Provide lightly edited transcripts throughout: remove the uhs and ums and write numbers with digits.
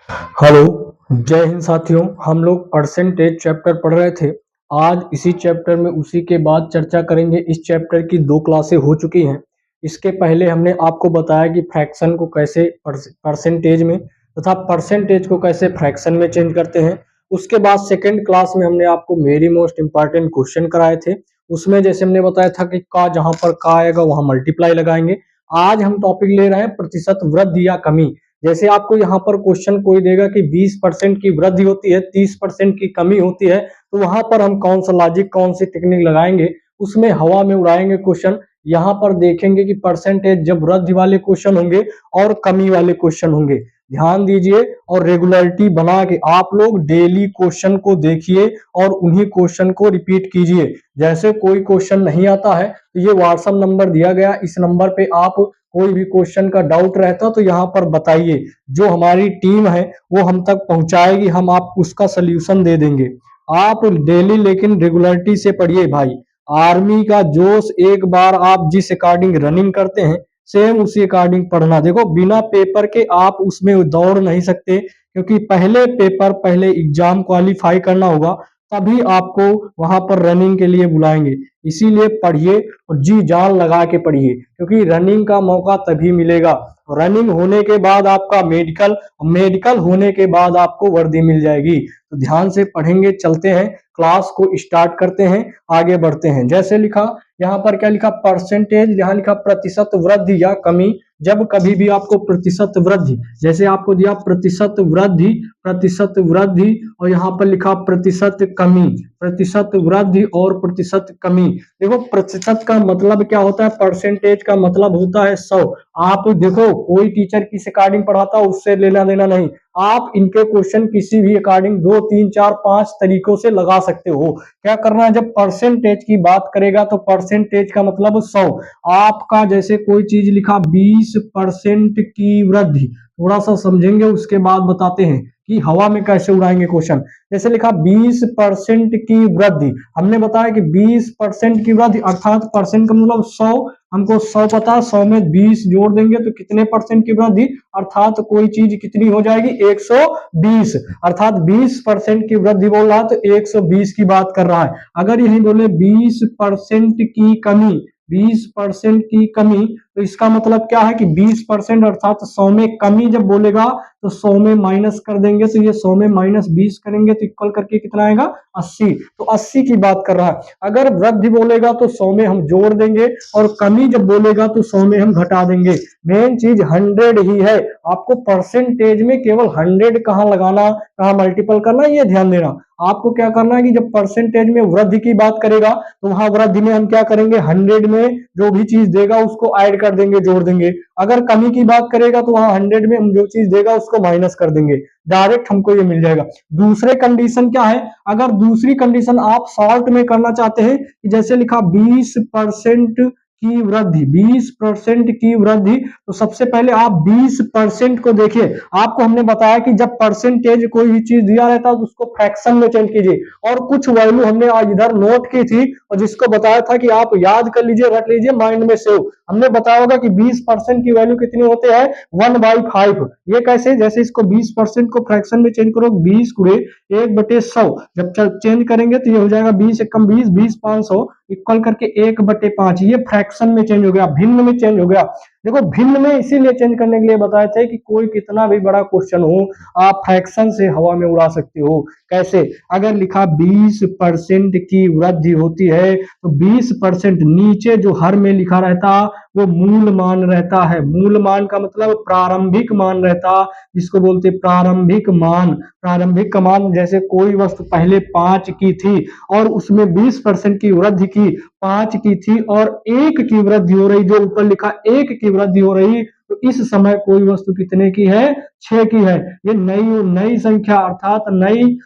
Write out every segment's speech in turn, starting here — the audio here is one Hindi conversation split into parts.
हेलो, जय हिंद साथियों। हम लोग परसेंटेज चैप्टर पढ़ रहे थे। आज इसी चैप्टर में उसी के बाद चर्चा करेंगे। इस चैप्टर की 2 क्लासें हो चुकी हैं। इसके पहले हमने आपको बताया कि फ्रैक्शन को कैसे परसेंटेज में तथा परसेंटेज को कैसे फ्रैक्शन में चेंज करते हैं। उसके बाद सेकंड क्लास में हमने आपको वेरी मोस्ट इंपॉर्टेंट क्वेश्चन कराए थे। उसमें जैसे हमने बताया था कि का जहां पर का आएगा वहां मल्टीप्लाई लगाएंगे। आज हम टॉपिक ले रहे हैं प्रतिशत वृद्धि या कमी। जैसे आपको यहाँ पर क्वेश्चन कोई देगा कि 20% की वृद्धि होती है, 30% की कमी होती है, तो वहां पर हम कौन सा लॉजिक, कौन सी टेक्निक लगाएंगे, उसमें हवा में उड़ाएंगे क्वेश्चन। यहाँ पर देखेंगे कि परसेंटेज जब वृद्धि वाले क्वेश्चन होंगे और कमी वाले क्वेश्चन होंगे। ध्यान दीजिए और रेगुलरिटी बना के आप लोग डेली क्वेश्चन को देखिए और उन्हीं क्वेश्चन को रिपीट कीजिए। जैसे कोई क्वेश्चन नहीं आता है तो ये व्हाट्सएप नंबर दिया गया, इस नंबर पे आप कोई भी क्वेश्चन का डाउट रहता तो यहाँ पर बताइए, जो हमारी टीम है वो हम तक पहुंचाएगी, हम आप उसका सल्यूशन दे देंगे। आप डेली लेकिन रेगुलरिटी से पढ़िए भाई। आर्मी का जोश एक बार आप जिस अकॉर्डिंग रनिंग करते हैं सेम उसी अकॉर्डिंग पढ़ना। देखो बिना पेपर के आप उसमें दौड़ नहीं सकते, क्योंकि पहले पेपर, पहले एग्जाम क्वालिफाई करना होगा, तभी आपको वहां पर रनिंग के लिए बुलाएंगे। इसीलिए पढ़िए और जी जान लगा के पढ़िए, क्योंकि रनिंग का मौका तभी मिलेगा। रनिंग होने के बाद आपका मेडिकल, मेडिकल होने के बाद आपको वर्दी मिल जाएगी। तो ध्यान से पढ़ेंगे। चलते हैं, क्लास को स्टार्ट करते हैं, आगे बढ़ते हैं। जैसे लिखा यहाँ पर, क्या लिखा, परसेंटेज, यहाँ लिखा प्रतिशत वृद्धि या कमी। जब कभी भी आपको प्रतिशत वृद्धि, जैसे आपको दिया प्रतिशत वृद्धि, प्रतिशत वृद्धि, और यहाँ पर लिखा प्रतिशत कमी, प्रतिशत वृद्धि और प्रतिशत कमी। देखो प्रतिशत का मतलब क्या होता है, परसेंटेज का मतलब होता है 100। आप देखो कोई टीचर किस अकॉर्डिंग पढ़ाता है उससे लेना देना नहीं। आप इनके क्वेश्चन किसी भी अकॉर्डिंग 2 3 4 5 तरीकों से लगा सकते हो। क्या करना है, जब परसेंटेज की बात करेगा तो परसेंटेज का मतलब 100। आपका जैसे कोई चीज लिखा 20% की वृद्धि, थोड़ा सा समझेंगे उसके बाद बताते हैं कि हवा में कैसे उड़ाएंगे क्वेश्चन। जैसे लिखा 20% की वृद्धि, हमने बताया कि 20% की वृद्धि अर्थात परसेंट का मतलब 100। हमको 100 पता है, 100 में 20 जोड़ देंगे तो कितने परसेंट की वृद्धि, अर्थात कोई चीज कितनी हो जाएगी, 120। अर्थात 20% की वृद्धि बोल रहा है तो 120 की बात कर रहा है। अगर यही बोले 20% की कमी, 20% की कमी, तो इसका मतलब क्या है कि 20% अर्थात 100 में कमी जब बोलेगा तो 100 में माइनस कर देंगे, तो ये 100 में माइनस 20 करेंगे तो इक्वल करके कितना आएगा, 80। तो 80 की बात कर रहा है। अगर वृद्धि बोलेगा तो 100 में हम जोड़ देंगे, और कमी जब बोलेगा तो 100 में हम घटा देंगे। मेन चीज 100 ही है। आपको परसेंटेज में केवल 100 कहाँ लगाना, कहाँ मल्टीपल करना, ये ध्यान देना। आपको क्या करना है कि जब परसेंटेज में वृद्धि की बात करेगा तो वहां वृद्धि में हम क्या करेंगे, 100 में जो भी चीज देगा उसको ऐड कर देंगे, जोड़ देंगे। अगर कमी की बात करेगा तो वहां 100 में हम जो चीज देगा उसको माइनस कर देंगे, डायरेक्ट हमको ये मिल जाएगा। दूसरे कंडीशन क्या है, अगर दूसरी कंडीशन आप शॉर्ट में करना चाहते हैं, जैसे लिखा 20% की वृद्धि, 20% की वृद्धि, तो सबसे पहले आप 20% को देखिए। आपको हमने बताया कि जब परसेंटेज कोई भी चीज दिया रहता है तो उसको फ्रैक्शन में चेंज कीजिए, और कुछ वैल्यू हमने आज इधर नोट की थी और जिसको बताया था कि आप याद कर लीजिए, रख लीजिए, माइंड में सेव। हमने बताया होगा कि 20% की वैल्यू कितनी होते हैं, 1/5। ये कैसे, जैसे इसको 20% को फ्रैक्शन में चेंज करो, 20 गुणे 1/100, जब चेंज करेंगे तो ये हो जाएगा 20 एकम 20, 20 500 इक्वल करके 1/5। ये फ्रैक्शन में चेंज हो गया, भिन्न में चेंज हो गया। देखो भिन्न में इसीलिए चेंज करने के लिए बताए थे कि कोई कितना भी बड़ा क्वेश्चन हो आप फ्रैक्शन से हवा में उड़ा सकते हो। कैसे, अगर लिखा 20% की वृद्धि होती है तो 20% नीचे जो हर में लिखा रहता वो मूल मान रहता है। मूल मान का मतलब प्रारंभिक मान रहता, जिसको बोलते प्रारंभिक मान। प्रारंभिक मान, जैसे कोई वस्तु पहले 5 की थी और उसमें 20% की वृद्धि की, 5 की थी और 1 की वृद्धि हो रही, जो ऊपर लिखा 1 की वृद्धि हो रही, तो इस समय कोई वस्तु कितने की है, 6 की है। ये नई नई संख्या अर्थात नई,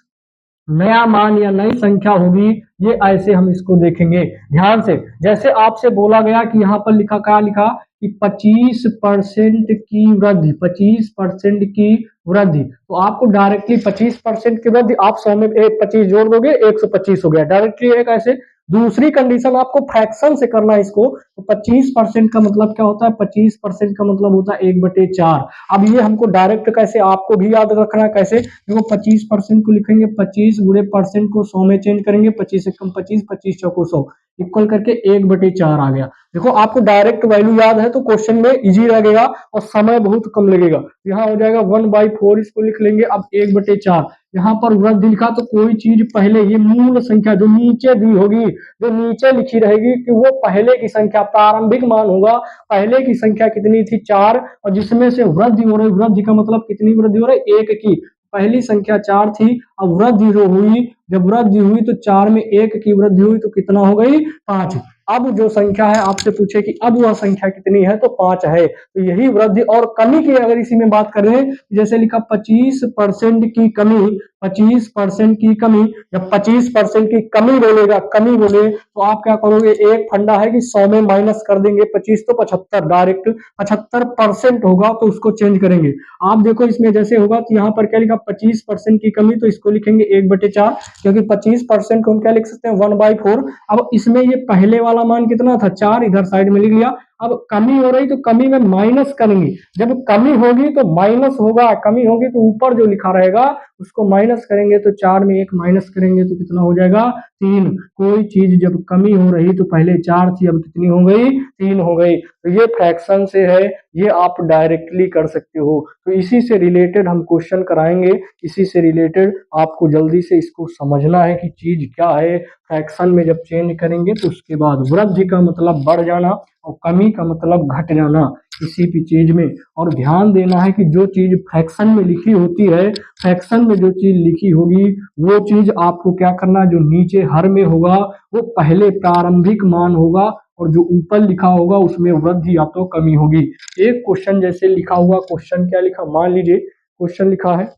नया मान या नई संख्या होगी, ये ऐसे हम इसको देखेंगे ध्यान से। जैसे आपसे बोला गया कि यहाँ पर लिखा, क्या लिखा कि 25% की वृद्धि, 25% की वृद्धि, तो आपको डायरेक्टली 25% की वृद्धि, आप 100 में 25 जोड़ दोगे 125 हो गया डायरेक्टली। एक ऐसे दूसरी कंडीशन आपको फ्रैक्शन से करना है इसको, तो 25% का मतलब क्या होता है, 25% का मतलब होता है 1/4। अब ये हमको डायरेक्ट कैसे, आपको भी याद रखना है कैसे, देखो 25% को लिखेंगे 25 गुणे परसेंट को 100 में चेंज करेंगे, 25 से कम 25, 25 चौको 100 इक्वल करके 1/4 आ गया। देखो आपको डायरेक्ट वैल्यू याद है तो क्वेश्चन में इजी लगेगा और समय बहुत कम लगेगा। यहाँ हो जाएगा 1/4, इसको लिख लेंगे। अब 1/4 यहाँ पर वृद्धि लिखा तो कोई चीज पहले, ये मूल संख्या जो नीचे दी होगी, जो नीचे लिखी रहेगी कि वो पहले की संख्या, प्रारंभिक मान होगा, पहले की संख्या कितनी थी 4, और जिसमें से वृद्धि हो रही, वृद्धि का मतलब कितनी वृद्धि हो रही, 1 की। पहली संख्या 4 थी, अब वृद्धि जो हुई, जब वृद्धि हुई तो 4 में 1 की वृद्धि हुई तो कितना हो गई, 5। अब जो संख्या है आपसे पूछे कि अब वह संख्या कितनी है, तो 5 है। तो यही वृद्धि और कमी की अगर इसी में बात करें, जैसे लिखा 25% की कमी, 25% की कमी, जब 25% की कमी बोलेगा, कमी बोले तो आप क्या करोगे, एक फंडा है कि 100 में माइनस कर देंगे 25 तो 75, डायरेक्ट 75% होगा तो उसको चेंज करेंगे। आप देखो इसमें जैसे होगा तो यहाँ पर क्या लिखा, 25% की कमी, तो इसको लिखेंगे 1/4, क्योंकि 25% को हम क्या लिख सकते हैं, 1/4। अब इसमें ये पहले वाला मान कितना था, 4, इधर साइड में लिख लिया। अब कमी हो रही तो कमी में माइनस करेंगे, जब कमी होगी तो माइनस होगा, कमी होगी तो ऊपर जो लिखा रहेगा उसको माइनस करेंगे, तो 4 में 1 माइनस करेंगे तो कितना हो जाएगा, 3। कोई चीज जब कमी हो रही तो पहले 4 थी, अब कितनी हो गई, 3 हो गई। तो ये फ्रैक्शन से है, ये आप डायरेक्टली कर सकते हो। तो इसी से रिलेटेड हम क्वेश्चन कराएंगे, इसी से रिलेटेड आपको जल्दी से इसको समझना है कि चीज क्या है। फ्रैक्शन में जब चेंज करेंगे तो उसके बाद वृद्धि का मतलब बढ़ जाना और कमी का मतलब घट जाना, किसी भी चीज में। और ध्यान देना है कि जो चीज फ्रैक्शन में लिखी होती है, फ्रैक्शन में जो चीज लिखी होगी वो चीज आपको क्या करना, जो नीचे हर में होगा वो पहले प्रारंभिक मान होगा, और जो ऊपर लिखा होगा उसमें वृद्धि या तो कमी होगी। एक क्वेश्चन जैसे लिखा हुआ, क्वेश्चन क्या लिखा, मान लीजिए क्वेश्चन लिखा है,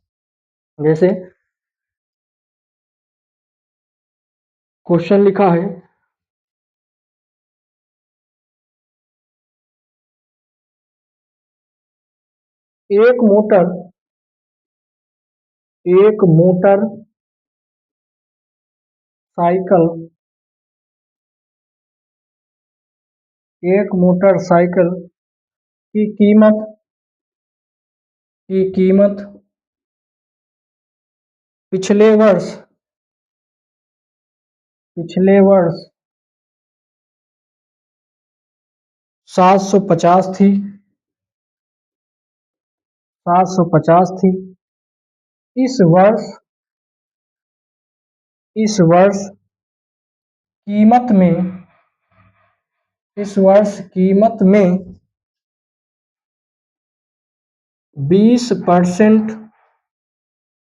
जैसे क्वेश्चन लिखा है, एक मोटर, एक मोटर साइकिल, एक मोटरसाइकिल की कीमत, की कीमत पिछले वर्ष, पिछले वर्ष 750 थी, 750 थी। इस वर्ष, इस वर्ष कीमत में, इस वर्ष कीमत में 20%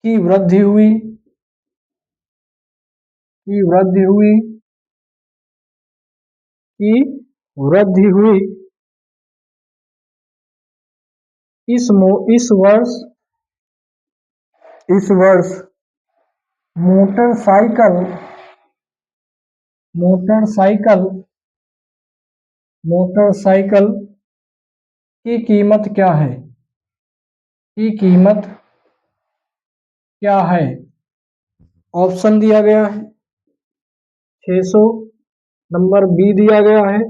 की वृद्धि हुई, की वृद्धि हुई, की वृद्धि हुई। इस वर्ष, इस वर्ष मोटरसाइकिल, मोटरसाइकिल, मोटरसाइकिल की कीमत क्या है, की कीमत क्या है। ऑप्शन दिया गया है 600, नंबर बी दिया गया है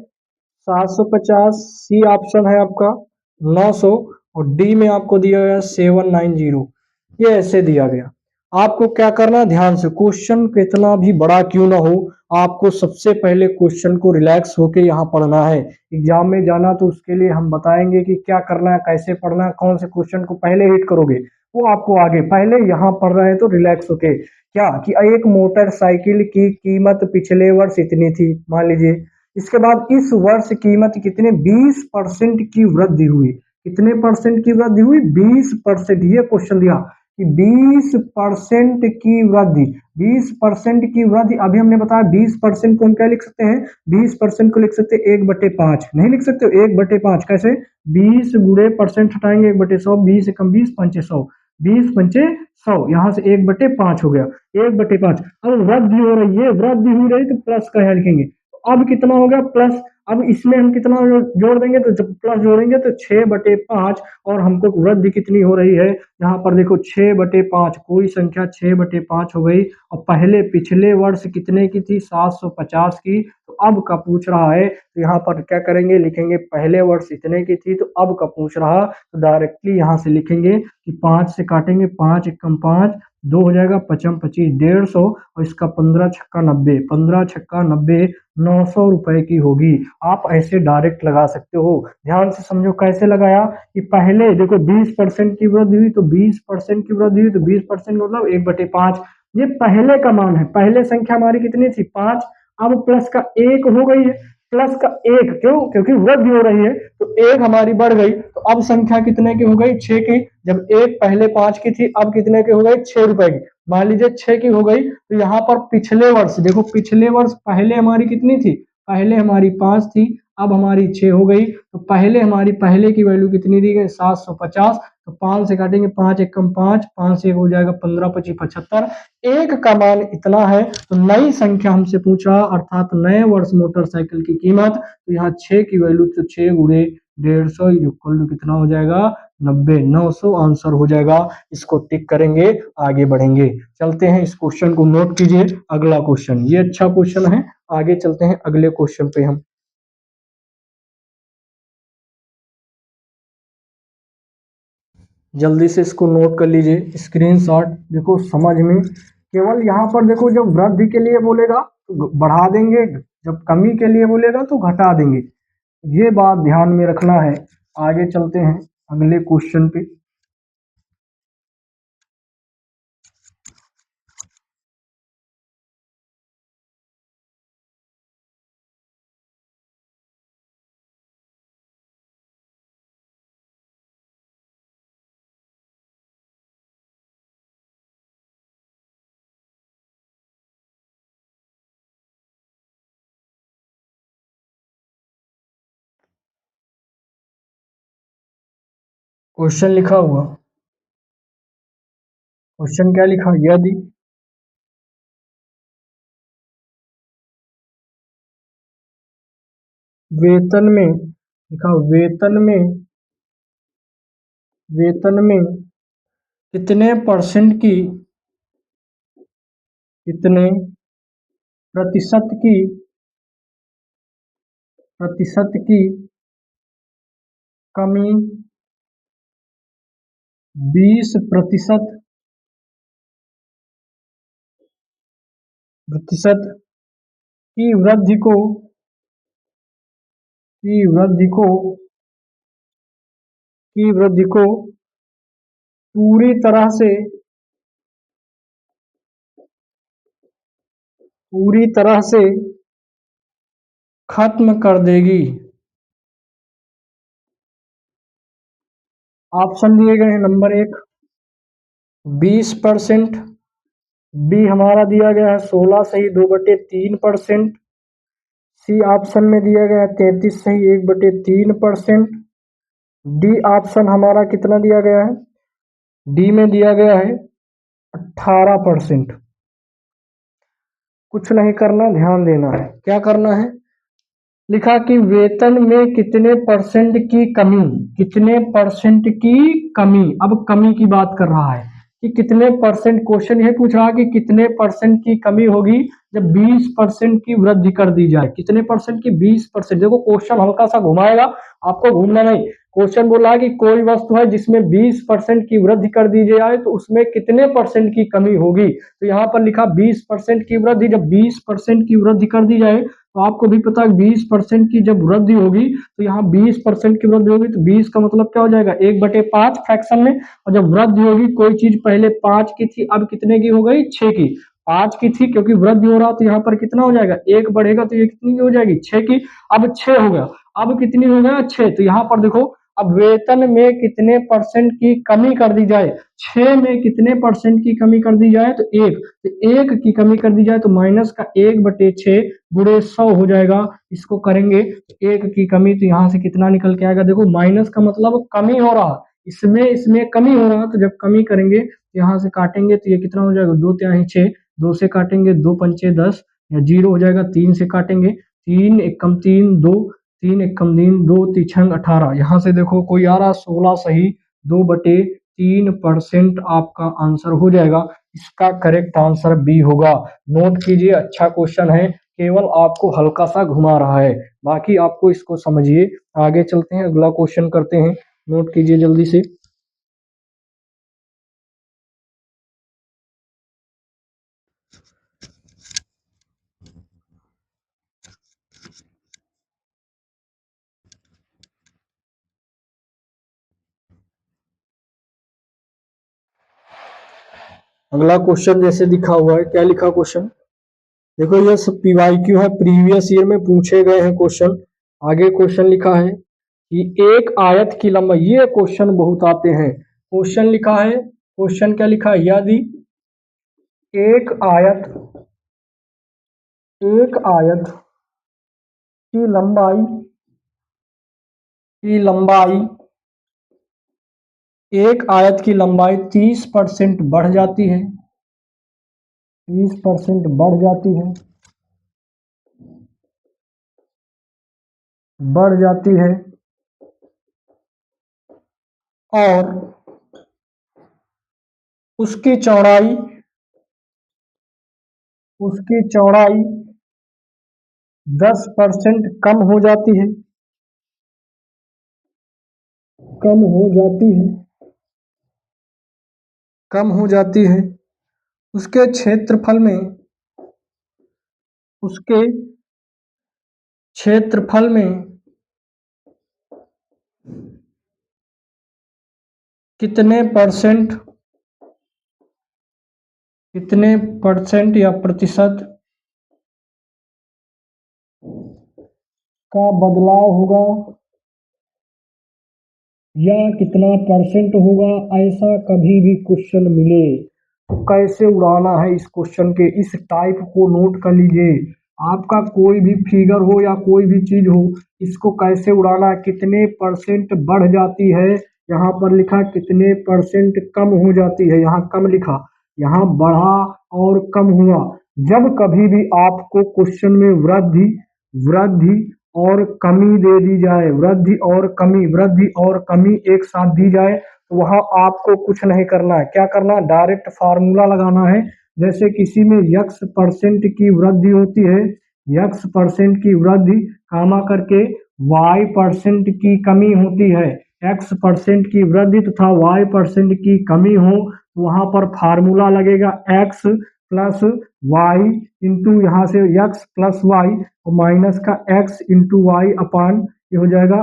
750, सी ऑप्शन है आपका 900, और डी में आपको दिया गया 790। ये ऐसे दिया गया। आपको क्या करना है, ध्यान से, क्वेश्चन कितना भी बड़ा क्यों ना हो, आपको सबसे पहले क्वेश्चन को रिलैक्स होके यहाँ पढ़ना है। एग्जाम में जाना तो उसके लिए हम बताएंगे कि क्या करना है, कैसे पढ़ना है, कौन से क्वेश्चन को पहले हिट करोगे वो आपको आगे, पहले यहाँ पढ़ रहे हैं तो रिलैक्स होके। क्या कि एक मोटरसाइकिल की कीमत पिछले वर्ष इतनी थी, मान लीजिए, इसके बाद इस वर्ष कीमत कितने, 20% की वृद्धि हुई। कितने परसेंट की वृद्धि हुई, 20%। ये क्वेश्चन दिया कि 20% की वृद्धि, 20% की वृद्धि। अभी हमने बताया 20% को हम क्या लिख सकते हैं, 20% को लिख सकते हैं 1/5, नहीं लिख सकते हो 1/5 कैसे, 20 गुणे परसेंट हटाएंगे 1/100, 20 एकम 20 पंचे 100, 20 पंचे 100, यहाँ से 1/5 हो गया, 1/5। अब वृद्धि हो रही है, वृद्धि हो रही तो प्लस का यहाँ लिखेंगे, अब कितना हो गया प्लस, अब इसमें हम कितना जोड़ देंगे, तो जब प्लस जोड़ेंगे तो 6/5, और हमको वृद्धि कितनी हो रही है, यहाँ पर देखो 6/5, कोई संख्या 6/5 हो गई, और पहले पिछले वर्ष कितने की थी, 750 की, तो अब का पूछ रहा है, तो यहाँ पर क्या करेंगे, लिखेंगे पहले वर्ष इतने की थी, तो अब का पूछ रहा, तो डायरेक्टली यहाँ से लिखेंगे कि 5 से काटेंगे, 5 एकम 5, 2 हो जाएगा, 5 25, 150, और इसका 15 छक्का 90, 15 छक्का 90, 900 रुपए की होगी। आप ऐसे डायरेक्ट लगा सकते हो। ध्यान से समझो कैसे लगाया, कि पहले देखो 20% की वृद्धि हुई, तो 20% की वृद्धि हुई, तो 20% मतलब 1/5, ये पहले का मान है, पहले संख्या हमारी कितनी थी, 5, अब प्लस का 1 हो गई है, प्लस का 1 क्यों, क्योंकि वृद्धि हो रही है, तो 1 हमारी बढ़ गई, तो अब संख्या कितने की हो गई, 6 की, जब 1 पहले 5 की थी, अब कितने की हो गई, 6 रुपए की, मान लीजिए 6 की हो गई, तो यहाँ पर पिछले वर्ष देखो, पिछले वर्ष पहले हमारी कितनी थी, पहले हमारी 5 थी, अब हमारी 6 हो गई, तो पहले हमारी पहले की वैल्यू कितनी दी गई, 750, तो 5 से काटेंगे, 5 एकम 5, 5 से हो जाएगा 15 25 75, 1 का मान इतना है, तो नई संख्या हमसे पूछा, अर्थात नए वर्ष मोटरसाइकिल की कीमत, तो यहाँ 6 की वैल्यू, तो 6 गुणे 150 इक्वल टू कितना हो जाएगा, 90, 900 आंसर हो जाएगा। इसको टिक करेंगे, आगे बढ़ेंगे। चलते हैं, इस क्वेश्चन को नोट कीजिए, अगला क्वेश्चन, ये अच्छा क्वेश्चन है, आगे चलते हैं अगले क्वेश्चन पे हम। जल्दी से इसको नोट कर लीजिए, स्क्रीनशॉट, देखो समझ में, केवल यहाँ पर देखो, जब वृद्धि के लिए बोलेगा तो बढ़ा देंगे, जब कमी के लिए बोलेगा तो घटा देंगे, ये बात ध्यान में रखना है। आगे चलते हैं अगले क्वेश्चन पे। क्वेश्चन लिखा हुआ, क्वेश्चन क्या लिखा, यदि वेतन में लिखा, वेतन में कितने परसेंट की, कितने प्रतिशत की, प्रतिशत की कमी, 20% प्रतिशत की वृद्धि को, की वृद्धि को, की वृद्धि को पूरी तरह से, पूरी तरह से खत्म कर देगी। ऑप्शन दिए गए हैं, नंबर 1 20%, बी हमारा दिया गया है 16 सही 2/3%, सी ऑप्शन में दिया गया है 33 सही 1/3%, डी ऑप्शन हमारा कितना दिया गया है, डी में दिया गया है 18%। कुछ नहीं करना, ध्यान देना है, क्या करना है, लिखा कि वेतन में कितने परसेंट की कमी, कितने परसेंट की कमी, अब कमी की बात कर रहा है कि कितने परसेंट, क्वेश्चन ये पूछ रहा है कि कितने परसेंट की कमी होगी जब 20% की वृद्धि कर दी जाए, कितने परसेंट की, 20%। देखो क्वेश्चन हल्का सा घुमाएगा, आपको घूमना नहीं, क्वेश्चन बोला है कि कोई वस्तु है जिसमें 20% की वृद्धि कर दी जाए तो उसमें कितने परसेंट की कमी होगी, तो यहाँ पर लिखा 20% की वृद्धि, जब 20% की वृद्धि कर दी जाए, तो आपको भी पता है 20% की जब वृद्धि होगी, तो यहाँ 20% की वृद्धि होगी, तो 20 का मतलब क्या हो जाएगा, 1/5 फ्रैक्शन में, और जब वृद्धि होगी, कोई चीज पहले 5 की थी, अब कितने की हो गई, 6 की, 5 की थी, क्योंकि वृद्धि हो रहा, तो यहाँ पर कितना हो जाएगा, 1 बढ़ेगा, तो ये कितनी की हो जाएगी, 6 की, अब 6 हो गया, अब कितनी हो गया, 6, तो यहाँ पर देखो, अब वेतन में कितने परसेंट की कमी कर दी जाए, 6 में कितने परसेंट की कमी कर दी जाए, तो 1, तो 1 की कमी कर दी जाए, तो माइनस का 1/6 गुणे 100 हो जाएगा, इसको करेंगे, 1 की कमी, तो यहाँ से कितना निकल के आएगा, देखो माइनस का मतलब कमी हो रहा, इसमें कमी हो रहा, तो जब कमी करेंगे, यहाँ से काटेंगे, तो ये कितना हो जाएगा, 2 तिहाई 6, 2 से काटेंगे, 2 पंचे 10, या 0 हो जाएगा, 3 से काटेंगे, 3 एकम 3 2, 3 एकम 3 2 तीन 18। यहाँ से देखो कोई आ रहा 16 सही, 2/3% आपका आंसर हो जाएगा। इसका करेक्ट आंसर बी होगा। नोट कीजिए, अच्छा क्वेश्चन है, केवल आपको हल्का सा घुमा रहा है, बाकी आपको इसको समझिए। आगे चलते हैं, अगला क्वेश्चन करते हैं। नोट कीजिए जल्दी से। अगला क्वेश्चन जैसे दिखा हुआ है, क्या लिखा क्वेश्चन देखो, ये सब पीवाईक्यू है, प्रीवियस ईयर में पूछे गए हैं क्वेश्चन। आगे क्वेश्चन लिखा है कि एक आयत की लंबाई, ये क्वेश्चन बहुत आते हैं। क्वेश्चन लिखा है, क्वेश्चन क्या लिखा है, यदि एक आयत की लंबाई एक आयत की लंबाई 30% बढ़ जाती है, 30% बढ़ जाती है, बढ़ जाती है, और उसकी चौड़ाई 10% कम हो जाती है, कम हो जाती है, कम हो जाती है। उसके क्षेत्रफल में, उसके क्षेत्रफल में कितने परसेंट या प्रतिशत का बदलाव होगा, या कितना परसेंट होगा, ऐसा कभी भी क्वेश्चन मिले तो कैसे उड़ाना है इस क्वेश्चन के, इस टाइप को नोट कर लीजिए। आपका कोई भी फिगर हो या कोई भी चीज हो, इसको कैसे उड़ाना है, कितने परसेंट बढ़ जाती है, यहाँ पर लिखा कितने परसेंट कम हो जाती है, यहाँ कम लिखा, यहाँ बढ़ा और कम हुआ। जब कभी भी आपको क्वेश्चन में वृद्धि वृद्धि और कमी दे दी जाए, वृद्धि और कमी एक साथ दी जाए, तो वहां आपको कुछ नहीं करना है। क्या करना है, डायरेक्ट फार्मूला लगाना है। जैसे किसी में यक्स परसेंट की वृद्धि होती है, यक्स परसेंट की वृद्धि कामा करके वाई परसेंट की कमी होती है, एक्स परसेंट की वृद्धि तथा वाई परसेंट की कमी हो, तो वहां पर फार्मूला लगेगा एक्स प्लस वाई इंटू, यहाँ से एक्स प्लस वाई और माइनस का एक्स इंटू वाई अपान, ये हो जाएगा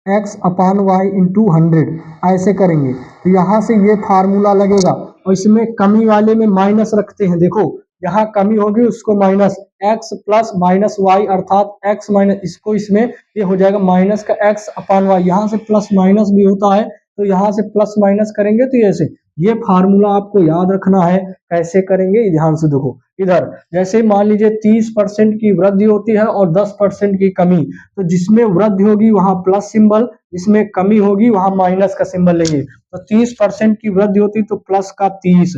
एक्स अपान वाई इंटू 100। ऐसे करेंगे तो यहाँ से ये फार्मूला लगेगा, और इसमें कमी वाले में माइनस रखते हैं। देखो यहाँ कमी होगी उसको minus, x plus minus y अर्थात एक्स माइनस, इसको इसमें ये हो जाएगा माइनस का एक्स अपान वाई। यहाँ से प्लस माइनस भी होता है, तो यहाँ से प्लस माइनस करेंगे तो ऐसे, ये फार्मूला आपको याद रखना है। कैसे करेंगे ध्यान से देखो, इधर जैसे मान लीजिए 30% की वृद्धि होती है और 10% की कमी, तो जिसमें वृद्धि होगी वहां प्लस सिंबल, जिसमें कमी होगी वहां माइनस का सिंबल लेंगे। तो 30% की वृद्धि होती तो प्लस का 30,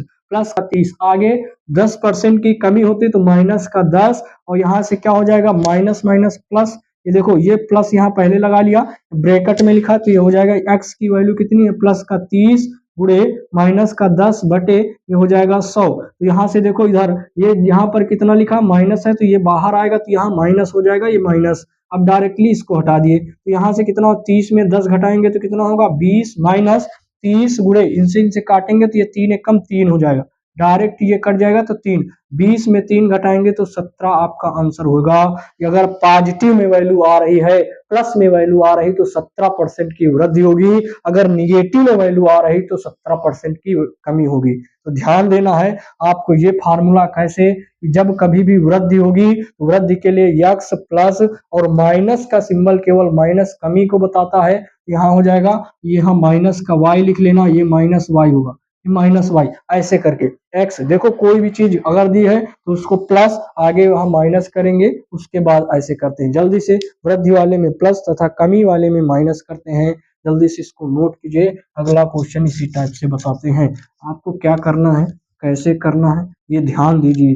आगे 10% की कमी होती तो माइनस का 10, और यहाँ से क्या हो जाएगा माइनस माइनस प्लस। ये देखो ये प्लस यहाँ पहले लगा लिया, ब्रैकेट में लिखा, तो ये हो जाएगा एक्स की वैल्यू कितनी है, प्लस का 30 गुणे माइनस का 10 बटे ये हो जाएगा 100। तो यहाँ से देखो इधर ये यहाँ पर कितना लिखा माइनस है, तो ये बाहर आएगा तो यहाँ माइनस हो जाएगा, ये माइनस। अब डायरेक्टली इसको हटा दिए, तो यहाँ से कितना 30 में 10 घटाएंगे तो कितना होगा 20 माइनस 30 गुणे इनसे काटेंगे तो ये 3 एकम 3 हो जाएगा, डायरेक्ट ये कट जाएगा तो 3, 20 में 3 घटाएंगे तो 17 आपका आंसर होगा। अगर पॉजिटिव में वैल्यू आ रही है, प्लस में वैल्यू आ रही तो 17% की वृद्धि होगी, अगर निगेटिव में वैल्यू आ रही तो 17% की कमी होगी। तो ध्यान देना है आपको ये फार्मूला कैसे, जब कभी भी वृद्धि होगी तो वृद्धि के लिए यक्स प्लस और माइनस का सिंबल केवल माइनस कमी को बताता है, यहाँ हो जाएगा, यहाँ माइनस का वाई लिख लेना, ये माइनस वाई होगा, माइनस वाई ऐसे करके। एक्स देखो कोई भी चीज अगर दी है तो उसको प्लस आगे वहां माइनस करेंगे, उसके बाद ऐसे करते हैं। जल्दी से वृद्धि वाले में प्लस तथा कमी वाले में माइनस करते हैं, जल्दी से इसको नोट कीजिए। अगला क्वेश्चन इसी टाइप से बताते हैं, आपको क्या करना है कैसे करना है ये ध्यान दीजिए।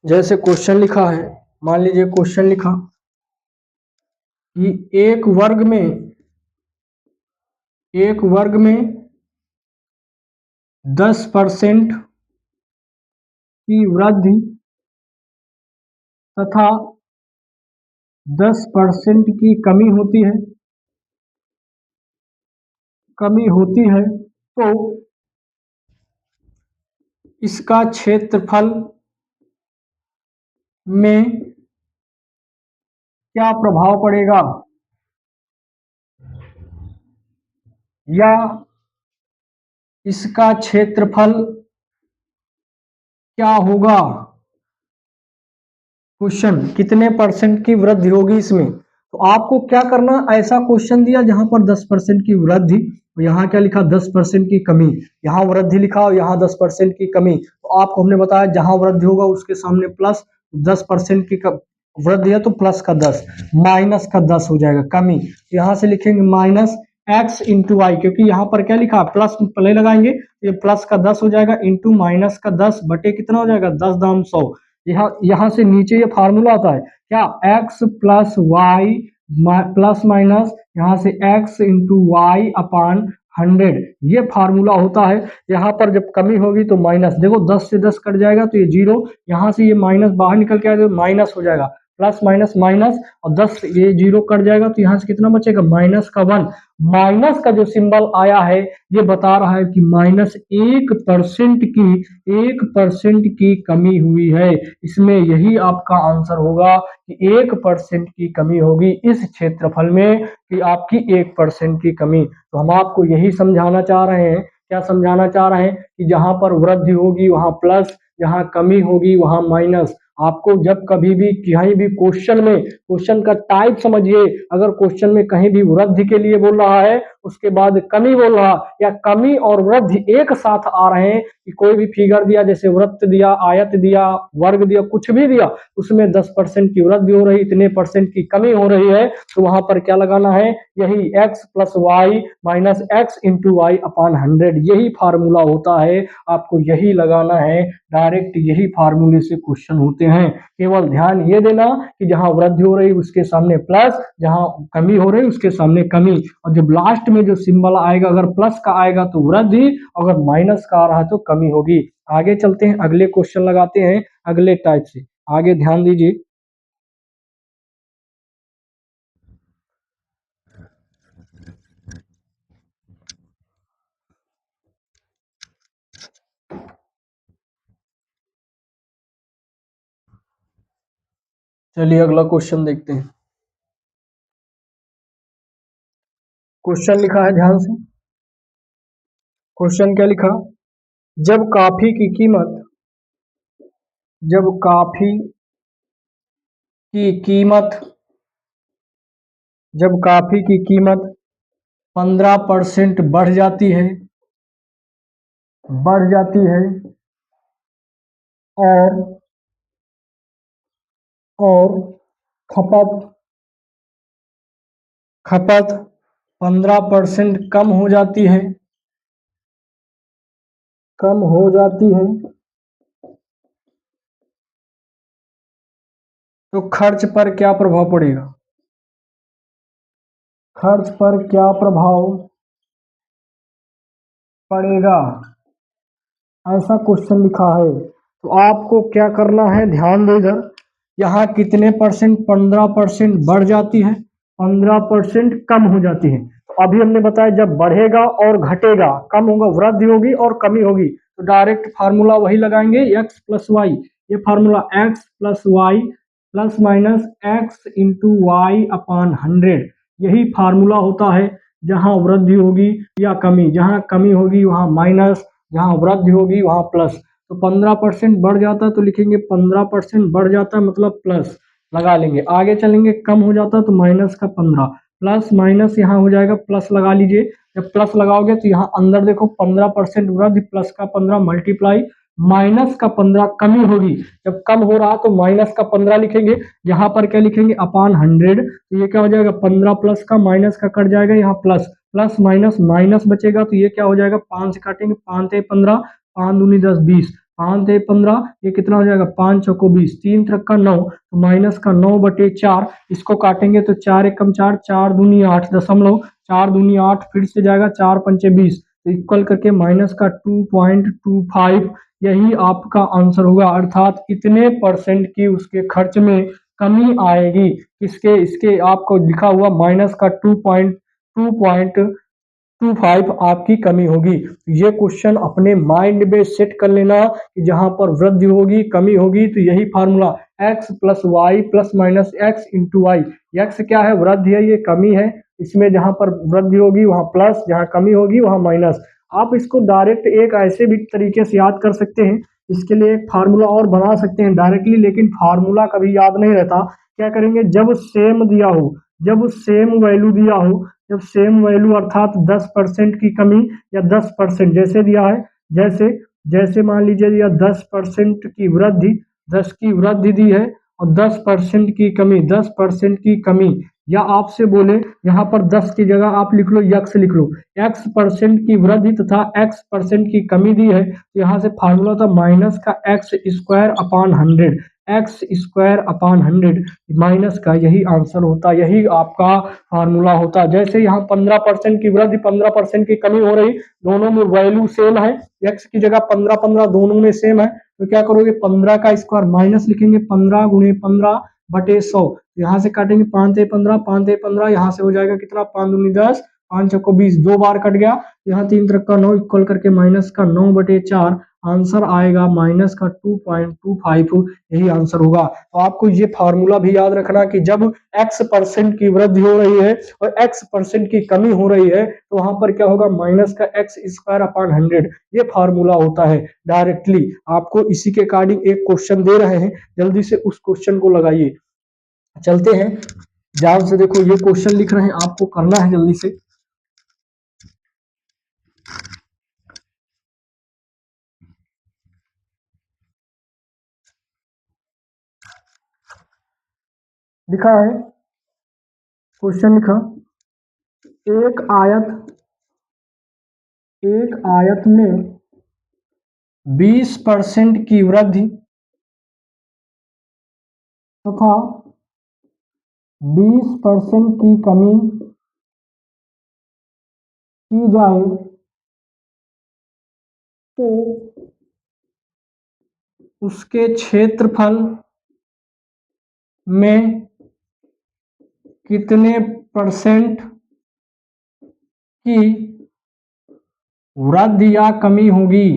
जैसे क्वेश्चन लिखा है, मान लीजिए क्वेश्चन लिखा कि एक वर्ग में 10% की वृद्धि तथा 10% की कमी होती है तो इसका क्षेत्रफल में क्या प्रभाव पड़ेगा, या इसका क्षेत्रफल क्या होगा। क्वेश्चन कितने परसेंट की वृद्धि होगी इसमें, तो आपको क्या करना, ऐसा क्वेश्चन दिया जहां पर 10% की वृद्धि, तो यहाँ क्या लिखा 10% की कमी, यहाँ वृद्धि लिखा और यहाँ 10% की कमी, तो आपको हमने बताया जहां वृद्धि होगा उसके सामने प्लस, 10% की वृद्धि है तो प्लस का 10, माइनस का 10 हो जाएगा कमी, यहाँ से लिखेंगे माइनस x इंटू वाई, क्योंकि यहाँ पर क्या लिखा प्लस पहले लगाएंगे, ये प्लस का 10 हो जाएगा इंटू माइनस का 10 बटे कितना हो जाएगा 10 दाम 100। यहाँ से नीचे ये फार्मूला आता है क्या, x plus y plus minus यहाँ से x इंटू वाई अपान 100, ये फार्मूला होता है। यहाँ पर जब कमी होगी तो माइनस, देखो 10 से 10 कट जाएगा तो ये जीरो, यहाँ से ये माइनस बाहर निकल के आएगा तो माइनस हो जाएगा, प्लस माइनस माइनस, और 10 ये जीरो कट जाएगा तो यहाँ से कितना बचेगा माइनस का 1। माइनस का जो सिंबल आया है ये बता रहा है कि माइनस 1% की कमी हुई है, इसमें यही आपका आंसर होगा कि 1% की कमी होगी इस क्षेत्रफल में, कि आपकी 1% की कमी। तो हम आपको यही समझाना चाह रहे हैं, क्या समझाना चाह रहे हैं कि जहां पर वृद्धि होगी वहां प्लस, जहां कमी होगी वहां माइनस। आपको जब कभी भी कहीं भी क्वेश्चन में, क्वेश्चन का टाइप समझिए, अगर क्वेश्चन में कहीं भी वृद्धि के लिए बोल रहा है उसके बाद कमी बोल रहा, या कमी और वृद्धि एक साथ आ रहे हैं, कि कोई भी फिगर दिया जैसे वृत्त दिया, आयत दिया, वर्ग दिया, कुछ भी दिया, उसमें 10% की वृद्धि हो रही, इतने परसेंट की कमी हो रही है, तो वहां पर क्या लगाना है, यही x plus y minus x into y upon 100, यही फार्मूला होता है, आपको यही लगाना है, डायरेक्ट यही फार्मूले से क्वेश्चन होते हैं। केवल ध्यान ये देना कि जहां वृद्धि हो रही उसके सामने प्लस, जहां कमी हो रही उसके सामने कमी, और जब लास्ट में जो सिंबल आएगा अगर प्लस का आएगा तो वृद्धि, अगर माइनस का आ रहा है तो कमी होगी। आगे चलते हैं, अगले क्वेश्चन लगाते हैं अगले टाइप से, आगे ध्यान दीजिए। चलिए अगला क्वेश्चन देखते हैं। क्वेश्चन लिखा है ध्यान से, क्वेश्चन क्या लिखा, जब कॉफी की कीमत जब कॉफी की कीमत जब कॉफी की कीमत 15% बढ़ जाती है और और खपत खपत 15% कम हो जाती है तो खर्च पर क्या प्रभाव पड़ेगा, खर्च पर क्या प्रभाव पड़ेगा, ऐसा क्वेश्चन लिखा है। तो आपको क्या करना है, ध्यान दो इधर, यहाँ कितने परसेंट, 15% बढ़ जाती है, 15% कम हो जाती है। तो अभी हमने बताया जब बढ़ेगा और घटेगा, कम होगा, वृद्धि होगी और कमी होगी, तो डायरेक्ट फार्मूला वही लगाएंगे x प्लस वाई, ये formula x plus y plus minus x into y upon 100, यही फार्मूला होता है। जहां वृद्धि होगी या कमी, जहां कमी होगी वहां माइनस, जहां वृद्धि होगी वहां प्लस। तो 15% बढ़ जाता है तो लिखेंगे 15% बढ़ जाता है मतलब प्लस लगा लेंगे, आगे चलेंगे, कम हो जाता है तो माइनस का 15, प्लस माइनस यहाँ हो जाएगा प्लस लगा लीजिए। जब प्लस लगाओगे तो यहाँ अंदर देखो 15% वृद्धि प्लस का 15 मल्टीप्लाई माइनस का 15 कमी होगी, जब कम हो रहा तो माइनस का 15 लिखेंगे, यहाँ पर क्या लिखेंगे अपान 100, तो ये क्या हो जाएगा 15 प्लस का माइनस का कट जाएगा, यहाँ प्लस प्लस माइनस माइनस बचेगा, तो ये क्या हो जाएगा 5 से काटेंगे, 5 से 15, 5 दूनी 10 20, 5 दे 15, ये कितना हो जाएगा 5 चौको 20, 3 त्रिक का 9, तो माइनस का 9/4, इसको काटेंगे तो 4 एकम 4, 4 दूनी 8 दशमलव, 4 दूनी 8 फिर से जाएगा, 4 पंचे 20, तो इक्वल करके माइनस का 2.25, यही आपका आंसर होगा। अर्थात इतने परसेंट की उसके खर्च में कमी आएगी, किसके, इसके आपको लिखा हुआ माइनस का 2.25 आपकी कमी होगी। ये क्वेश्चन अपने माइंड में सेट कर लेना कि जहां पर वृद्धि होगी कमी होगी तो यही formula x plus y plus minus x into y. X क्या है, वृद्धि है, ये कमी है, इसमें जहां पर वृद्धि होगी वहां प्लस, जहां कमी होगी वहां माइनस। आप इसको डायरेक्ट एक ऐसे भी तरीके से याद कर सकते हैं, इसके लिए एक फार्मूला और बना सकते हैं डायरेक्टली, लेकिन फार्मूला कभी याद नहीं रहता। क्या करेंगे, जब सेम दिया हो, जब सेम वैल्यू दिया हो, जब सेम वैल्यू अर्थात 10% की कमी या 10% जैसे दिया है, जैसे जैसे मान लीजिए दिया 10% की वृद्धि, 10 की वृद्धि दी है और 10% की कमी, 10% की कमी, या आपसे बोले यहाँ पर 10 की जगह आप लिख लो x लिख लो, x% की वृद्धि तथा x% की कमी दी है, तो यहाँ से फार्मूला था माइनस का x² upon 100, x² upon 100 minus का, यही आंसर होता, यही आपका फार्मूला होता। जैसे यहाँ 15% की वृद्धि 15% की कमी हो रही, दोनों में वैल्यू सेम है, x की जगह 15 दोनों में सेम है, तो क्या करोगे 15 का स्क्वायर माइनस लिखेंगे, 15 गुणे 15/100, यहाँ से काटेंगे 5 ते 15, 5 ते 15, यहाँ से हो जाएगा कितना 5 दूनी 10, 5 चौको 20, 2 बार कट गया, यहाँ 3 त्रिक का 9 इक्वल करके माइनस का 9/4, आंसर आएगा माइनस का 2.25, यही आंसर होगा। तो आपको ये फार्मूला भी याद रखना कि जब x% की वृद्धि हो रही है और x% की कमी हो रही है तो वहां पर क्या होगा, माइनस का x²/100, ये फार्मूला होता है डायरेक्टली। आपको इसी के अकॉर्डिंग एक क्वेश्चन दे रहे हैं, जल्दी से उस क्वेश्चन को लगाइए। चलते हैं ध्यान से, देखो ये क्वेश्चन लिख रहे हैं, आपको करना है जल्दी से। लिखा है, क्वेश्चन लिखा, एक आयत में 20% की वृद्धि तथा 20% की कमी की जाए तो उसके क्षेत्रफल में कितने परसेंट की वृद्धि या कमी होगी,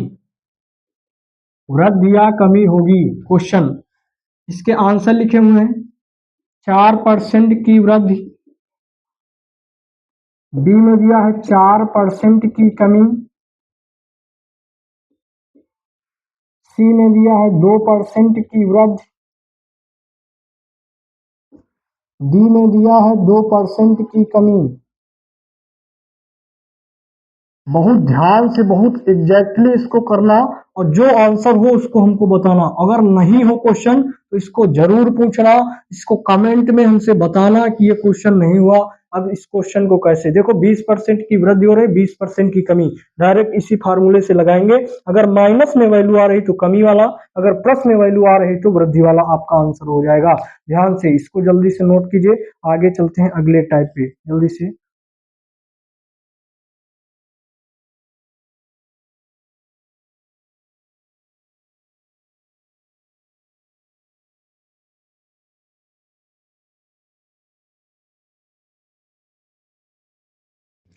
वृद्धि या कमी होगी। क्वेश्चन, इसके आंसर लिखे हुए हैं, 4% की वृद्धि, बी में दिया है 4% की कमी, सी में दिया है 2% की वृद्धि, डी में दिया है 2% की कमी। बहुत ध्यान से, बहुत एग्जैक्टली इसको करना और जो आंसर हो उसको हमको बताना। अगर नहीं हो क्वेश्चन तो इसको जरूर पूछना, इसको कमेंट में हमसे बताना कि ये क्वेश्चन नहीं हुआ। अब इस क्वेश्चन को कैसे देखो, 20% की वृद्धि हो रही, 20% की कमी, डायरेक्ट इसी फार्मूले से लगाएंगे। अगर माइनस में वैल्यू आ रही तो कमी वाला, अगर प्लस में वैल्यू आ रही तो वृद्धि वाला आपका आंसर हो जाएगा। ध्यान से इसको जल्दी से नोट कीजिए, आगे चलते हैं अगले टाइप पे जल्दी से।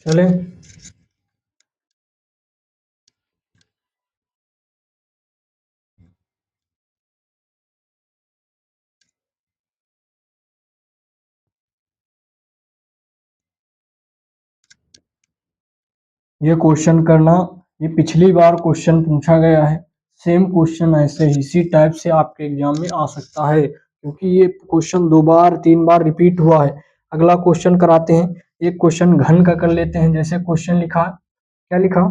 चले, ये क्वेश्चन करना, ये पिछली बार क्वेश्चन पूछा गया है, सेम क्वेश्चन ऐसे ही इसी टाइप से आपके एग्जाम में आ सकता है, क्योंकि ये क्वेश्चन 2 बार 3 बार रिपीट हुआ है। अगला क्वेश्चन कराते हैं, एक क्वेश्चन घन का कर लेते हैं। जैसे क्वेश्चन लिखा, क्या लिखा,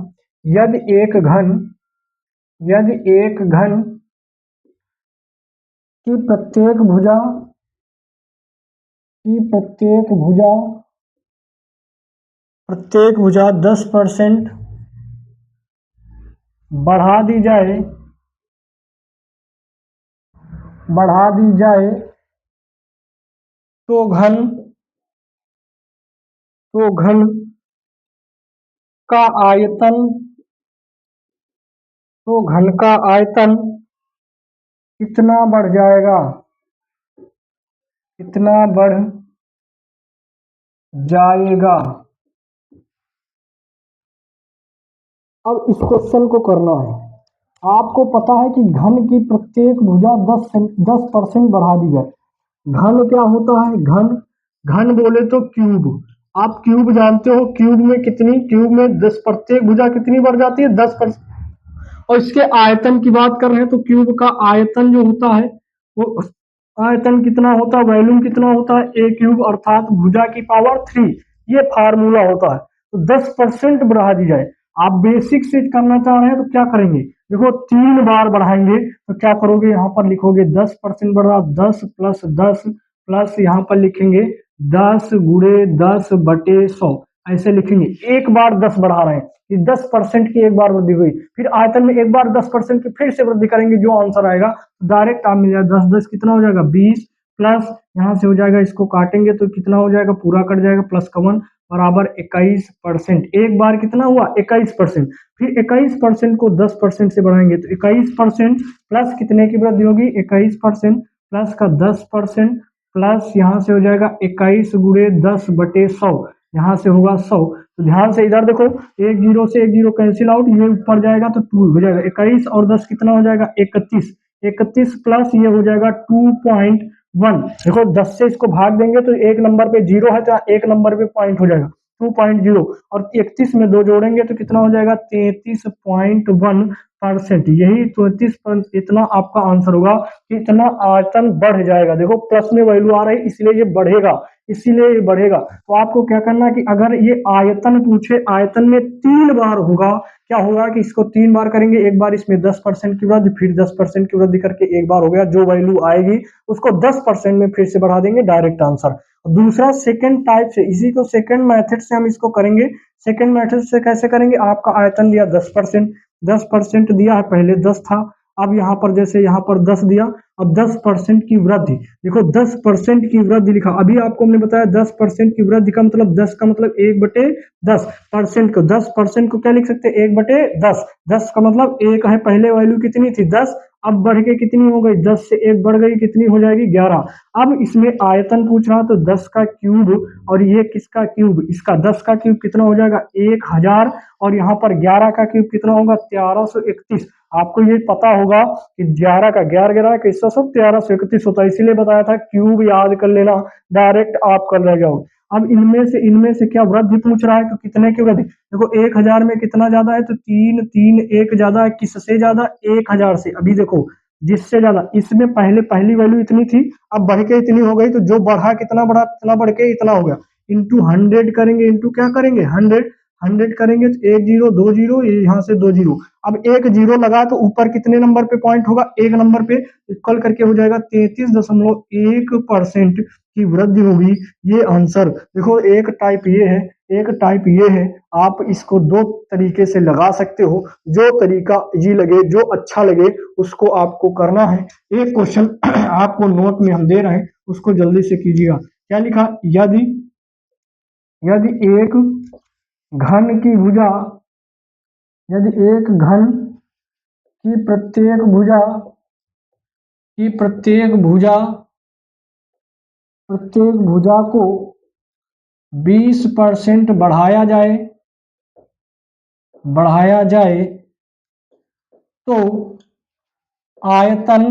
यदि एक घन की प्रत्येक भुजा 10% बढ़ा दी जाए बढ़ा दी जाए तो घन का आयतन कितना बढ़ जाएगा, कितना बढ़ जाएगा। अब इस क्वेश्चन को करना है, आपको पता है कि घन की प्रत्येक भुजा 10% बढ़ा दी जाए। घन क्या होता है, घन बोले तो क्यूब। आप क्यूब जानते हो, क्यूब में 10 प्रत्येक भुजा कितनी बढ़ जाती है, 10%। और इसके आयतन की बात कर रहे हैं तो क्यूब का आयतन जो होता है वो आयतन कितना होता है, वॉल्यूम कितना होता है, ए क्यूब अर्थात भुजा की पावर 3। ये फार्मूला होता है। तो 10% बढ़ा दी जाए। आप बेसिक से करना चाह रहे हैं तो क्या करेंगे, देखो 3 बार बढ़ाएंगे तो क्या करोगे, यहाँ पर लिखोगे 10% बढ़ा, 10 + 10 प्लस यहाँ पर लिखेंगे 10 × 10/100, ऐसे लिखेंगे। एक बार 10 बढ़ा रहे हैं, कि 10% की एक बार वृद्धि हुई, फिर आयतन में एक बार 10% की फिर से वृद्धि करेंगे, जो आंसर आएगा डायरेक्ट आप मिल जाएगा। 10 कितना हो जाएगा, 20 प्लस यहाँ से हो जाएगा, इसको काटेंगे तो कितना हो जाएगा, पूरा कट जाएगा, प्लस का 1 बराबर 21%। एक बार कितना हुआ, 21%। फिर 21% को 10% से बढ़ाएंगे तो 21% प्लस कितने की वृद्धि होगी, 21% प्लस का 10% प्लस यहाँ से हो जाएगा 21 × 10/100, यहाँ से होगा 100। तो ध्यान से इधर देखो, एक जीरो से एक जीरो कैंसिल आउट, ये ऊपर जाएगा तो 2 हो जाएगा, 21 और 10 कितना हो जाएगा, 31। 31 प्लस ये हो जाएगा 2.1। देखो 10 से इसको भाग देंगे तो एक नंबर पे जीरो है, तो एक नंबर पे पॉइंट हो जाएगा 2.0, और 31 में 2 जोड़ेंगे तो कितना हो जाएगा, 33.1%। यही 33, इतना आपका आंसर होगा कि इतना आयतन बढ़ जाएगा। देखो प्लस में वैल्यू आ रही है इसलिए ये बढ़ेगा, इसीलिए ये बढ़ेगा। तो आपको क्या करना है कि अगर ये आयतन पूछे, आयतन में 3 बार होगा, क्या होगा कि इसको 3 बार करेंगे, एक बार इसमें 10% की वृद्धि, फिर 10% की वृद्धि करके एक बार हो गया, जो वैल्यू आएगी उसको 10% में फिर से बढ़ा देंगे, डायरेक्ट आंसर। दूसरा सेकंड टाइप से, इसी को सेकंड मेथड से हम इसको करेंगे। सेकंड मेथड से कैसे करेंगे, आपका आयतन दिया 10%, 10% दिया है, पहले 10 था, अब यहाँ पर जैसे यहाँ पर 10 दिया, अब 10% की वृद्धि, देखो 10% की वृद्धि लिखा। अभी आपको हमने बताया 10% की वृद्धि का मतलब 10 का मतलब 1/10%। को 10% को क्या लिख सकते हैं, 1/10। 10 का मतलब एक है, पहले वैल्यू कितनी थी 10, अब बढ़ के कितनी हो गई, 10 से एक बढ़ गई, कितनी हो जाएगी 11। अब इसमें आयतन पूछ रहा तो 10 का क्यूब, और ये किसका क्यूब, इसका 10 का क्यूब कितना हो जाएगा 1000, और यहाँ पर 11 का क्यूब कितना होगा 1331। आपको ये पता होगा कि 11 का 11 किसका सब 1331 होता है, इसीलिए बताया था क्यूब याद कर लेना, डायरेक्ट आप कर ले जाओ। अब इनमें से क्या वृद्धि पूछ रहा है, तो कितने की वृद्धि, देखो 1000 में कितना ज्यादा है, तो 3 ज्यादा है, किससे ज्यादा, 1000 से। अभी देखो जिससे ज्यादा, इसमें पहले पहली वैल्यू इतनी थी, अब बढ़ के इतनी हो गई, तो जो बढ़ा कितना बढ़ा, इतना बढ़ के इतना हो गया, इंटू 100 करेंगे, इंटू क्या करेंगे 100 करेंगे तो एक जीरो, 2 जीरो, यहाँ से 2 जीरो। अब एक जीरो लगा तो ऊपर कितने नंबर पे पॉइंट होगा, एक नंबर पे, इक्वल करके हो जाएगा 33.1% की वृद्धि होगी। ये आंसर देखो, एक टाइप ये है, एक टाइप ये है। आप इसको दो तरीके से लगा सकते हो, जो तरीका इजी लगे, जो अच्छा लगे उसको आपको करना है। एक क्वेश्चन आपको नोट में हम दे रहे हैं, उसको जल्दी से कीजिएगा। क्या लिखा, यदि यदि एक घन की भुजा यदि एक घन की प्रत्येक भुजा को 20% बढ़ाया जाए तो आयतन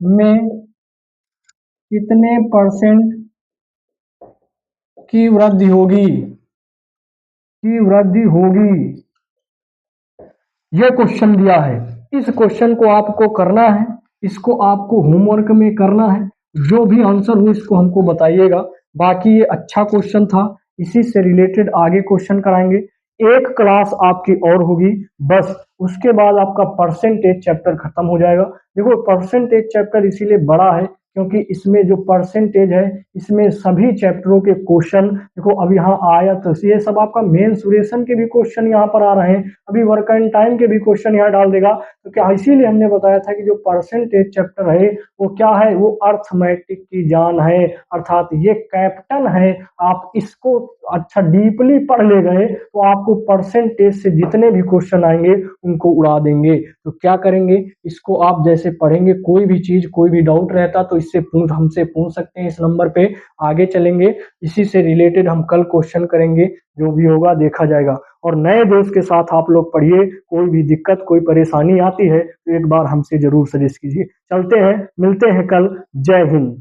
में कितने परसेंट की वृद्धि होगी। यह क्वेश्चन दिया है, इस क्वेश्चन को आपको करना है, इसको आपको होमवर्क में करना है, जो भी आंसर हो इसको हमको बताइएगा। बाकी ये अच्छा क्वेश्चन था, इसी से रिलेटेड आगे क्वेश्चन कराएंगे। एक क्लास आपकी और होगी बस, उसके बाद आपका परसेंटेज चैप्टर खत्म हो जाएगा। देखो परसेंटेज चैप्टर इसीलिए बड़ा है क्योंकि इसमें जो परसेंटेज है इसमें सभी चैप्टरों के क्वेश्चन देखो अब यहाँ आया, तो ये सब आपका मेंसुरेशन के भी क्वेश्चन यहाँ पर आ रहे हैं, अभी वर्क एंड टाइम के भी क्वेश्चन यहाँ डाल देगा। तो क्या इसीलिए हमने बताया था कि जो परसेंटेज चैप्टर है वो क्या है, वो अर्थमेटिक की जान है, अर्थात ये कैपिटल है। आप इसको अच्छा डीपली पढ़ ले गए तो आपको परसेंटेज से जितने भी क्वेश्चन आएंगे उनको उड़ा देंगे। तो क्या करेंगे, इसको आप जैसे पढ़ेंगे, कोई भी चीज कोई भी डाउट रहता तो इससे हमसे पूछ सकते हैं इस नंबर पे। आगे चलेंगे, इसी से रिलेटेड हम कल क्वेश्चन करेंगे, जो भी होगा देखा जाएगा। और नए दोस्त के साथ आप लोग पढ़िए, कोई भी दिक्कत कोई परेशानी आती है तो एक बार हमसे जरूर सजेस्ट कीजिए। चलते हैं, मिलते हैं कल। जय हिंद।